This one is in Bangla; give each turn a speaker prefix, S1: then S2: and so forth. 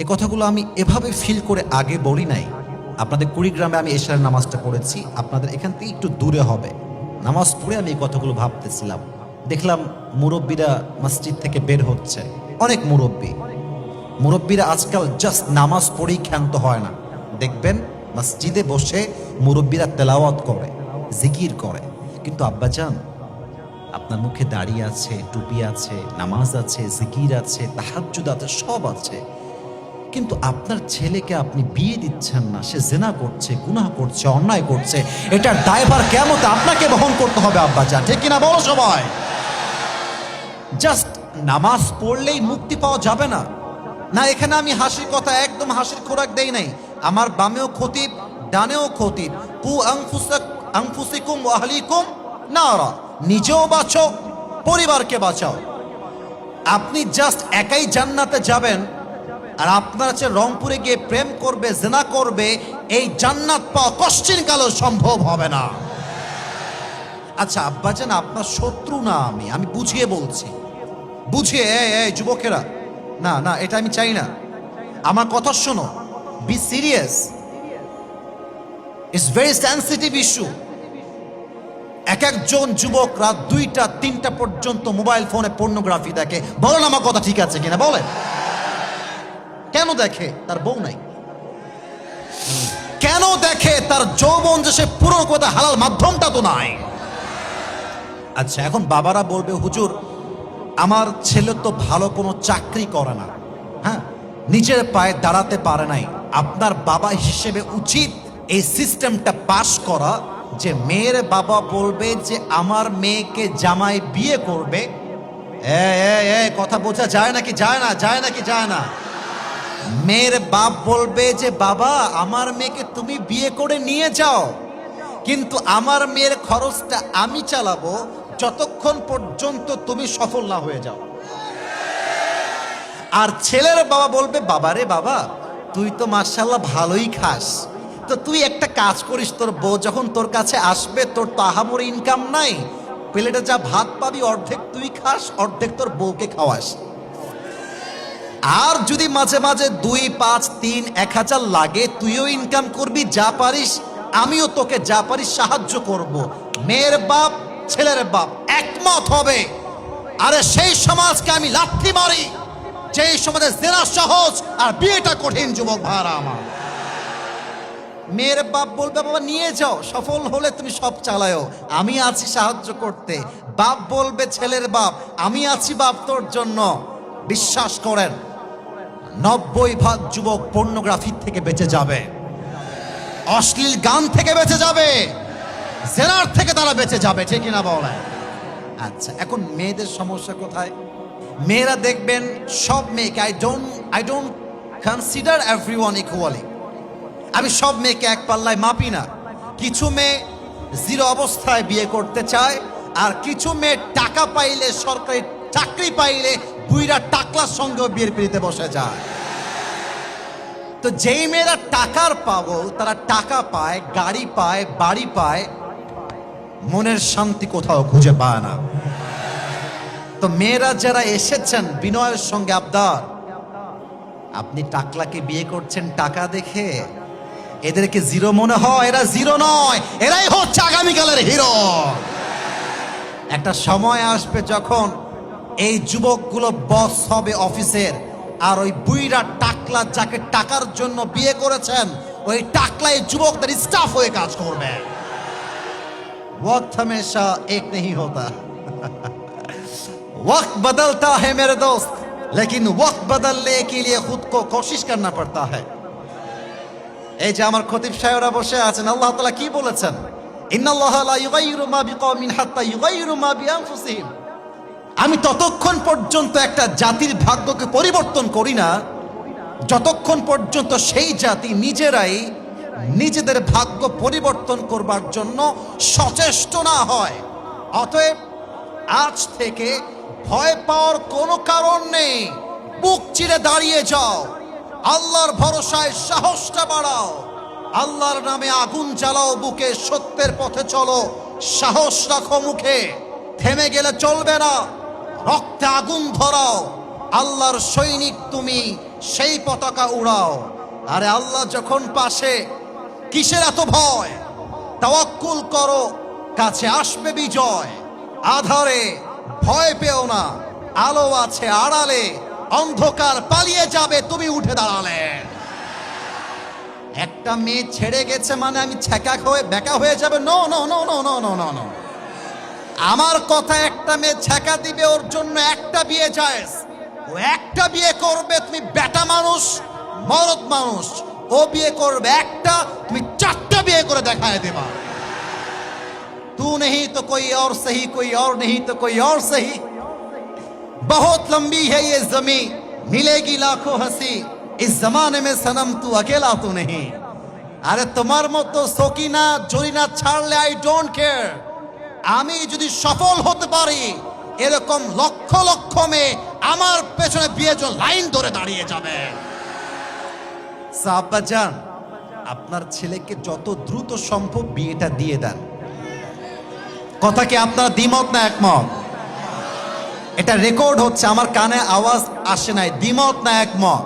S1: এই কথাগুলো আমি এভাবে ফিল করে আগে বলি নাই। আপনাদের কুড়িগ্রামে আমি এশারের নামাজটা পড়েছি, আপনাদের এখান থেকে একটু দূরে হবে। নামাজ পড়ে আমি এই কথাগুলো ভাবতেছিলাম, দেখলাম মুরব্বীরা মসজিদ থেকে বের হচ্ছে, অনেক মুরব্বীরা আজকাল জাস্ট নামাজ পড়েই ক্ষান্ত হয় না। দেখবেন মসজিদে বসে মুরব্বীরা তেলাওয়াত করে, জিকির করে। কিন্তু আব্বাজান, আপনার মুখে দাড়ি আছে, টুপি আছে, নামাজ আছে, জিকির আছে, তাহাজ্জুদ আছে, সব আছে, কিন্তু আপনার ছেলেকে আপনি বিয়ে দিচ্ছেন না। সে জেনা করছে, গুনাহ করছে, অন্যায় করছে। এটার দায়ভার কিয়ামতে আপনাকে বহন করতে হবে আব্বাজান, ঠিক কিনা বলো সবাই? জাস্ট নামাজ পড়লেই মুক্তি পাওয়া যাবে না। না, এখানে আমি হাসির কথা, একদম হাসির খোরাক দেই নাই। আমার বামেও খতিব, ডানেও খতিব। কু আনফুসিকুম ওয়া আহলিকুম নারা, নিজেও বাঁচো, পরিবারকে বাঁচাও। আপনি জাস্ট একাই জান্নাতে যাবেন, আর আপনার চেয়ে রংপুরে গিয়ে প্রেম করবে, জেনা করবে, এই জান্নাত পাওয়া কশ্চিন কালও সম্ভব হবে না। আচ্ছা আব্বাজান, আপনার শত্রু না আমি বুঝিয়ে বলছি, বুঝিয়ে। এই যুবকেরা, না না, এটা আমি চাই না। আমার কথা শোনো, be serious, it's very sensitive issue. এক একজন যুবক রাত 2টা 3টা পর্যন্ত মোবাইল ফোনে পর্নোগ্রাফি দেখে। বলেন আমার কথা ঠিক আছে কিনা বলেন? কেন দেখে? তার বউ নাই। কেন দেখে? তার যৌবন যে সে পূরণ করতে হালাল মাধ্যমটা তো নাই। আচ্ছা, এখন বাবারা বলবে, হুজুর আমার ছেলে তো ভালো কোনো চাকরি করে না, হ্যাঁ, নিজের পায়ে দাঁড়াতে পারে নাই। আপনার বাবা হিসেবে উচিত এই সিস্টেমটা পাশ করা, যে মেয়ের বাবা বলবে যে আমার মেয়েকে জামাই বিয়ে করবে। কথা বোঝা যায় নাকি যায় না? যায় নাকি যায় না? মেয়ের বাপ বলবে যে বাবা আমার মেয়েকে তুমি বিয়ে করে নিয়ে যাও, কিন্তু আমার মেয়ের খরচটা আমি চালাবো যতক্ষণ পর্যন্ত তুমি সফল না হয়ে যাও। আর ছেলের বাবা বলবে, বাবা রে বাবা, তুই তো মাশাআল্লাহ ভালোই খাস, তো তুই একটা কাজ করিস, তোর বউ যখন তোর কাছে আসবে, তোর তো আহামরি ইনকাম নাই, প্লেটে যা ভাত পাবি অর্ধেক তুই খাস, অর্ধেক তোর বউকে খাওয়াস। আর যদি মাঝে মাঝে 2, 5, 3, 1000 লাগে, তুইও ইনকাম করবি, যা পারিস আমিও তোকে যা পারিস সাহায্য করব। মেয়ের বাপ ছেলের বাপ একমত হবে। আরে সেই সমাজকে আমি লাথি মারি যেই সমাজে জেনা সহজ আর বিয়েটা কঠিন। যুবক ভাইরা আমার, মেয়ের বাপ বলবে বাবা নিয়ে যাও, সফল হলে তুমি সব চালাও, আমি আছি সাহায্য করতে। বাপ বলবে ছেলের বাপ, আমি আছি বাপ তোর জন্য। বিশ্বাস করেন 90% যুবক পর্নোগ্রাফি থেকে বেঁচে যাবে, অশ্লীল গান থেকে বেঁচে যাবে, জেনার থেকে তারা বেঁচে যাবে, ঠিক কিনা বলেন? আচ্ছা, এখন মেয়েদের সমস্যা কোথায়? মেয়েরা দেখবেন সব মেয়েকে, I don't consider everyone equally, আমি সব মেয়েকে এক পাল্লায় মাপি না। কিছু মেয়ে জিরো অবস্থায় বিয়ে করতে চায়, আর কিছু মেয়ে টাকা পাইলে, সরকারি চাকরি পাইলে বুইরা টাকলার সঙ্গেও বিয়ের পিড়িতে বসে যায়। তো যেই মেয়েরা টাকার পাগল, তারা টাকা পায়, গাড়ি পায়, বাড়ি পায়, মনের শান্তি কোথাও খুঁজে পায় না। তো মেয়েরা যারা এসেছেন বিনয়ের সঙ্গে আবদার, আপনি টাকলাকে বিয়ে করছেন টাকা দেখে, এদেরকে জিরো মনে হয়? এরা জিরো নয়, এরাই হচ্ছে আগামীকালের হিরো। একটা সময় আসবে যখন এই যুবকগুলো বস হবে অফিসের, আর ওই বুইরা টাকলা যাকে টাকার জন্য বিয়ে করেছেন, ওই টাকলা এই যুবকদের স্টাফ হয়ে কাজ করবে। वक्त हमेशा एक नहीं होता, वक्त बदलता है मेरे दोस्त, लेकिन वक्त बदलने के लिए खुद को कोशिश करना पड़ता है। এই যে আমার খতিব সাহেবরা বসে আছেন, আল্লাহ তাআলা কি বলেছেন? ইন্নাল্লাহা লা ইউগাইয়িরু মা বিকওমিন হাত্তা ইউগাইয়িরু মা বিআনফুসিহিম। আমি ততক্ষণ পর্যন্ত একটা জাতির ভাগ্যকে পরিবর্তন করি না যতক্ষণ পর্যন্ত সেই জাতি নিজেরাই নিজেদের ভাগ্য পরিবর্তন করবার জন্য সচেষ্ট না হয়। অতএব আজ থেকে ভয় পাওয়ার কোনো কারণ নেই, বুক চিরে দাঁড়িয়ে যাও, আল্লাহর ভরসায় সাহসটা বাড়াও, আল্লাহর নামে আগুন জ্বালাও বুকে, সত্যের পথে চলো, সাহস রাখো মুখে, থেমে গেলে চলবে না, রক্তে আগুন ধরাও। আল্লাহর সৈনিক তুমি, সেই পতাকা উড়াও। আরে আল্লাহ যখন পাশে, কিসের এত ভয়? তাওয়াক্কুল করো, কাছে আসবে বিজয়। আধারে ভয় পেও না, আলো আছে আড়ালে, অন্ধকার পালিয়ে যাবে তুমি উঠে দাঁড়ালে। একটা মেয়ে ছেড়ে গেছে মানে আমি ছ্যাঁকা হয়ে বেকা হয়ে যাবে? No no no no no no no no. আমার কথা, একটা মেয়ে ছ্যাঁকা দিবে, ওর জন্য একটা বিয়ে জায়েজ। ও একটা বিয়ে করবে, তুমি বেটা মানুষ, মরদ মানুষ। ও বিয়ে করবে একটা, তুমি চারটা বিয়ে করে দেখায় দেবা। तू नहीं तो कोई और सही, कोई और नहीं तो कोई और सही। बहुत लंबी है ये जमीन, मिलेगी लाखों हंसी, इस जमाने में सनम तू अकेला तो नहीं। আরে তোমার মতো সকিনা জরিনা ছাড়লে আই ডোন্ট কেয়ার। আমি যদি সফল হতে পারি, এরকম লক্ষ লক্ষ মেয়ে আমার পেছনে বিয়ের জন্য লাইন ধরে দাঁড়িয়ে যাবে। সাব্বাজান, আপনার ছেলেকে যত দ্রুত সম্ভব বিয়েটা দিয়ে দেন। কথা কি আপনারা দ্বিমত না একমত? এটা রেকর্ড হচ্ছে, আমার কানে আওয়াজ আসে নাই। দ্বিমত না একমত?